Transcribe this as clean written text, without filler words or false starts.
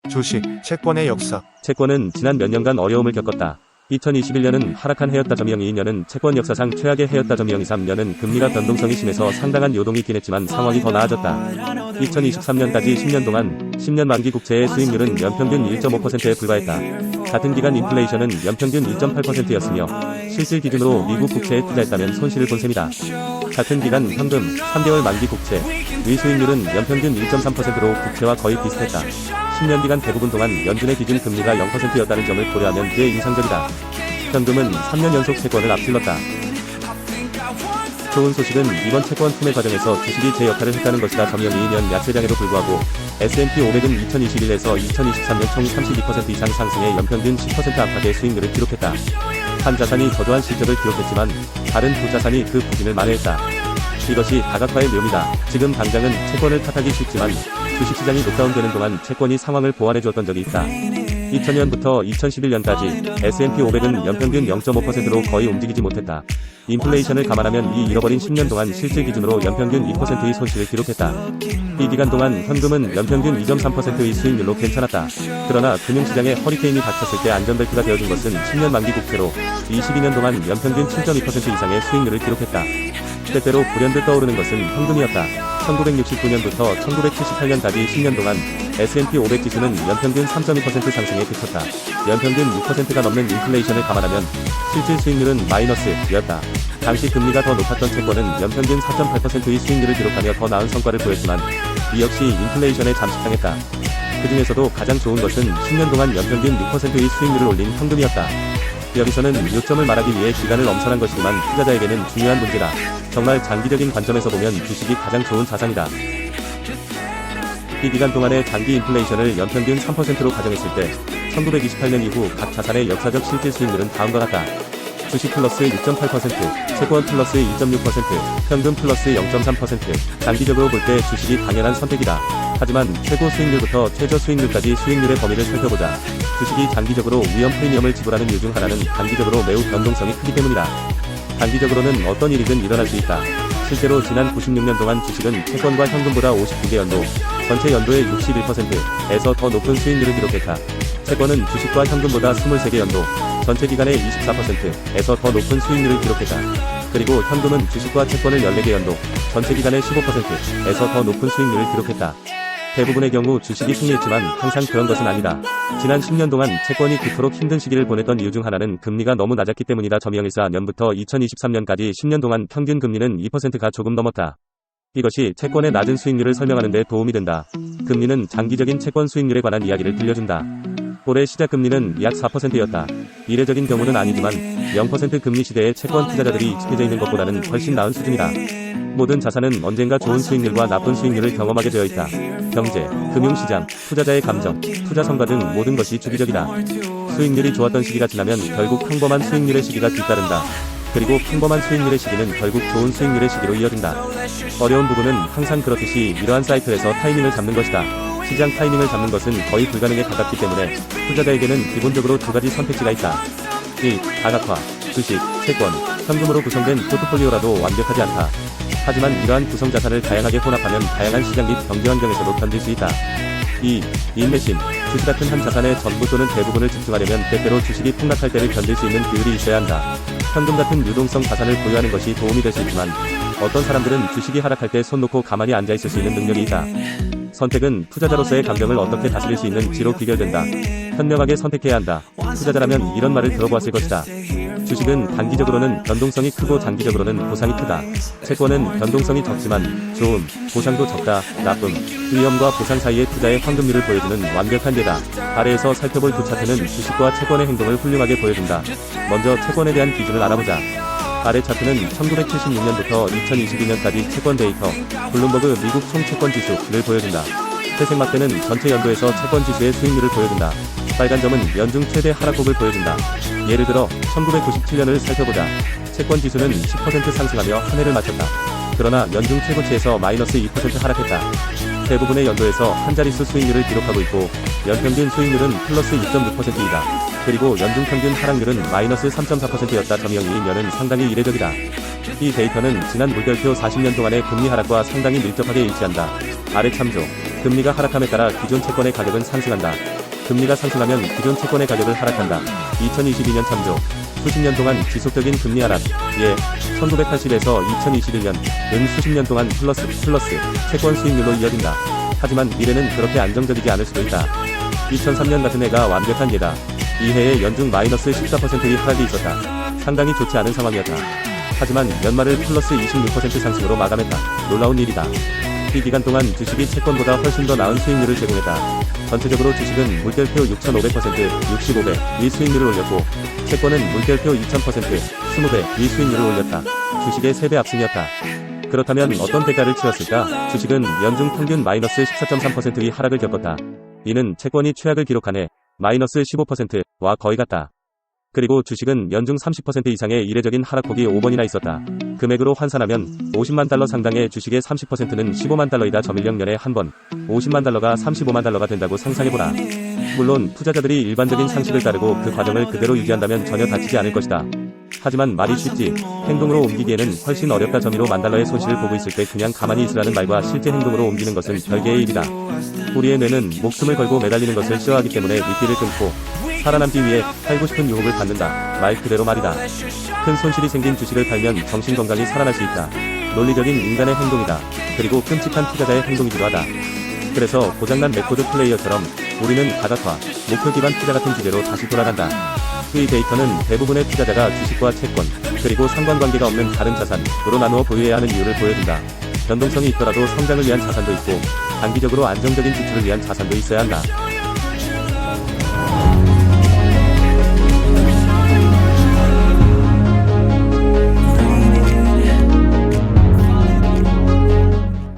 주식, 채권의 역사. 채권은 지난 몇 년간 어려움을 겪었다. 2021년은 하락한 해였다. 2년은 채권 역사상 최악의 해였다. 3년은 금리가 변동성이 심해서 상당한 요동이 있긴 했지만 상황이 더 나아졌다. 2023년까지 10년 동안 10년 만기 국채의 수익률은 연평균 1.5%에 불과했다. 같은 기간 인플레이션은 연평균 1.8%였으며 실질 기준으로 미국 국채에 투자했다면 손실을 본 셈이다. 같은 기간 현금 3개월 만기 국채 수익률은 연평균 1.3%로 국채와 거의 비슷했다. 10년 기간 대부분 동안 연준의 기준 금리가 0%였다는 점을 고려하면 꽤 인상적이다. 현금은 3년 연속 채권을 앞질렀다. 좋은 소식은 이번 채권 투매 과정에서 주식이 제 역할을 했다는 것이다. 2년 약세장에도 불구하고 S&P 500은 2021에서 2023년 총 32% 이상 상승해 연평균 10% 안팎의 수익률을 기록했다. 한 자산이 저조한 실적을 기록했지만 다른 두 자산이 그 부진을 만회했다. 이것이 다각화의 묘미다. 지금 당장은 채권을 탓하기 쉽지만 주식시장이 녹다운되는 동안 채권이 상황을 보완해주었던 적이 있다. 2000년부터 2011년까지 S&P 500은 연평균 0.5%로 거의 움직이지 못했다. 인플레이션을 감안하면 이 잃어버린 10년 동안 실질 기준으로 연평균 2%의 손실을 기록했다. 이 기간 동안 현금은 연평균 2.3%의 수익률로 괜찮았다. 그러나 금융시장에 허리케인이 닥쳤을 때 안전벨트가 되어준 것은 10년 만기 국채로 22년 동안 연평균 7.2% 이상의 수익률을 기록했다. 때때로 불현듯 떠오르는 것은 현금이었다. 1969년부터 1978년까지 10년 동안 S&P 500 지수는 연평균 3.2% 상승에 그쳤다. 연평균 6%가 넘는 인플레이션을 감안하면 실질 수익률은 마이너스였다. 당시 금리가 더 높았던 채권은 연평균 4.8%의 수익률을 기록하며 더 나은 성과를 보였지만 이 역시 인플레이션에 잠식당했다. 그 중에서도 가장 좋은 것은 10년 동안 연평균 6%의 수익률을 올린 현금이었다. 여기서는 요점을 말하기 위해 기간을 엄선한 것이지만 투자자에게는 중요한 문제다. 정말 장기적인 관점에서 보면 주식이 가장 좋은 자산이다. 이 기간 동안의 장기 인플레이션을 연평균 3%로 가정했을 때 1928년 이후 각 자산의 역사적 실질 수익률은 다음과 같다. 주식 플러스 6.8%, 채권 플러스 2.6%, 현금 플러스 0.3%. 장기적으로 볼 때 주식이 당연한 선택이다. 하지만 최고 수익률부터 최저 수익률까지 수익률의 범위를 살펴보자. 주식이 장기적으로 위험 프리미엄을 지불하는 이유 중 하나는 단기적으로 매우 변동성이 크기 때문이다. 단기적으로는 어떤 일이든 일어날 수 있다. 실제로 지난 96년 동안 주식은 채권과 현금보다 52개 연도, 전체 연도의 61%에서 더 높은 수익률을 기록했다. 채권은 주식과 현금보다 23개 연도, 전체 기간의 24%에서 더 높은 수익률을 기록했다. 그리고 현금은 주식과 채권을 14개 연도, 전체 기간의 15%에서 더 높은 수익률을 기록했다. 대부분의 경우 주식이 승리했지만 항상 그런 것은 아니다. 지난 10년 동안 채권이 그토록 힘든 시기를 보냈던 이유 중 하나는 금리가 너무 낮았기 때문이다. 2014년부터 2023년까지 10년 동안 평균 금리는 2%가 조금 넘었다. 이것이 채권의 낮은 수익률을 설명하는 데 도움이 된다. 금리는 장기적인 채권 수익률에 관한 이야기를 들려준다. 올해 시작 금리는 약 4%였다. 이례적인 경우는 아니지만 0% 금리 시대에 채권 투자자들이 익숙해져 있는 것보다는 훨씬 나은 수준이다. 모든 자산은 언젠가 좋은 수익률과 나쁜 수익률을 경험하게 되어 있다. 경제, 금융시장, 투자자의 감정, 투자 성과 등 모든 것이 주기적이다. 수익률이 좋았던 시기가 지나면 결국 평범한 수익률의 시기가 뒤따른다. 그리고 평범한 수익률의 시기는 결국 좋은 수익률의 시기로 이어진다. 어려운 부분은 항상 그렇듯이 이러한 사이클에서 타이밍을 잡는 것이다. 시장 타이밍을 잡는 것은 거의 불가능에 가깝기 때문에 투자자에게는 기본적으로 두 가지 선택지가 있다. 1. 다각화, 주식, 채권, 현금으로 구성된 포트폴리오라도 완벽하지 않다. 하지만 이러한 구성 자산을 다양하게 혼합하면 다양한 시장 및 경제 환경에서도 견딜 수 있다. 2. 인내심, 주식 같은 한 자산의 전부 또는 대부분을 집중하려면 때때로 주식이 폭락할 때를 견딜 수 있는 비율이 있어야 한다. 현금 같은 유동성 자산을 보유하는 것이 도움이 될 수 있지만 어떤 사람들은 주식이 하락할 때 손 놓고 가만히 앉아 있을 수 있는 능력이 있다. 선택은 투자자로서의 감정을 어떻게 다스릴 수 있는지로 귀결된다. 현명하게 선택해야 한다. 투자자라면 이런 말을 들어보았을 것이다. 주식은 단기적으로는 변동성이 크고 장기적으로는 보상이 크다. 채권은 변동성이 적지만 좋음, 보상도 적다. 나쁨, 위험과 보상 사이의 투자의 황금률을 보여주는 완벽한 예다. 아래에서 살펴볼 두 차트는 주식과 채권의 행동을 훌륭하게 보여준다. 먼저 채권에 대한 기준을 알아보자. 아래 차트는 1976년부터 2022년까지 채권 데이터, 블룸버그 미국 총채권 지수를 보여준다. 회색 막대는 전체 연도에서 채권 지수의 수익률을 보여준다. 빨간 점은 연중 최대 하락폭을 보여준다. 예를 들어 1997년을 살펴보자. 채권 지수는 10% 상승하며 한 해를 마쳤다. 그러나 연중 최고치에서 마이너스 2% 하락했다. 대부분의 연도에서 한 자릿수 수익률을 기록하고 있고 연평균 수익률은 플러스 6.6%이다. 그리고 연중 평균 하락률은 마이너스 3.4%였다. 2년은 상당히 이례적이다. 이 데이터는 지난 물결표 40년 동안의 금리 하락과 상당히 밀접하게 일치한다. 아래 참조. 금리가 하락함에 따라 기존 채권의 가격은 상승한다. 금리가 상승하면 기존 채권의 가격을 하락한다. 2022년 참조. 수십 년 동안 지속적인 금리 하락. 1980에서 2021년은 수십 년 동안 플러스 채권 수익률로 이어진다. 하지만 미래는 그렇게 안정적이지 않을 수도 있다. 2003년 같은 해가 완벽한 예다. 이 해에 연중 마이너스 14%의 하락이 있었다. 상당히 좋지 않은 상황이었다. 하지만 연말을 플러스 26% 상승으로 마감했다. 놀라운 일이다. 이 기간 동안 주식이 채권보다 훨씬 더 나은 수익률을 제공했다. 전체적으로 주식은 물결표 6,500%, 65배 이 수익률을 올렸고, 채권은 물결표 2,000%, 20배 이 수익률을 올렸다. 주식의 3배 압승이었다. 그렇다면 어떤 대가를 치렀을까? 주식은 연중 평균 마이너스 14.3%의 하락을 겪었다. 이는 채권이 최악을 기록한 해 마이너스 15%와 거의 같다. 그리고 주식은 연중 30% 이상의 이례적인 하락폭이 5번이나 있었다. 금액으로 환산하면 50만 달러 상당의 주식의 30%는 15만 달러이다. 점일령년에 한 번 50만 달러가 35만 달러가 된다고 상상해보라. 물론 투자자들이 일반적인 상식을 따르고 그 과정을 그대로 유지한다면 전혀 다치지 않을 것이다. 하지만 말이 쉽지 행동으로 옮기기에는 훨씬 어렵다. 점유로 만 달러의 손실을 보고 있을 때 그냥 가만히 있으라는 말과 실제 행동으로 옮기는 것은 별개의 일이다. 우리의 뇌는 목숨을 걸고 매달리는 것을 싫어하기 때문에 미끼를 끊고 살아남기 위해 살고 싶은 유혹을 받는다. 말 그대로 말이다. 큰 손실이 생긴 주식을 팔면 정신건강이 살아날 수 있다. 논리적인 인간의 행동이다. 그리고 끔찍한 투자자의 행동이기도 하다. 그래서 고장난 레코드 플레이어처럼 우리는 가닥화, 목표 기반 투자 같은 주제로 다시 돌아간다. 이 데이터는 대부분의 투자자가 주식과 채권, 그리고 상관관계가 없는 다른 자산으로 나누어 보유해야 하는 이유를 보여준다. 변동성이 있더라도 성장을 위한 자산도 있고, 단기적으로 안정적인 지출을 위한 자산도 있어야 한다.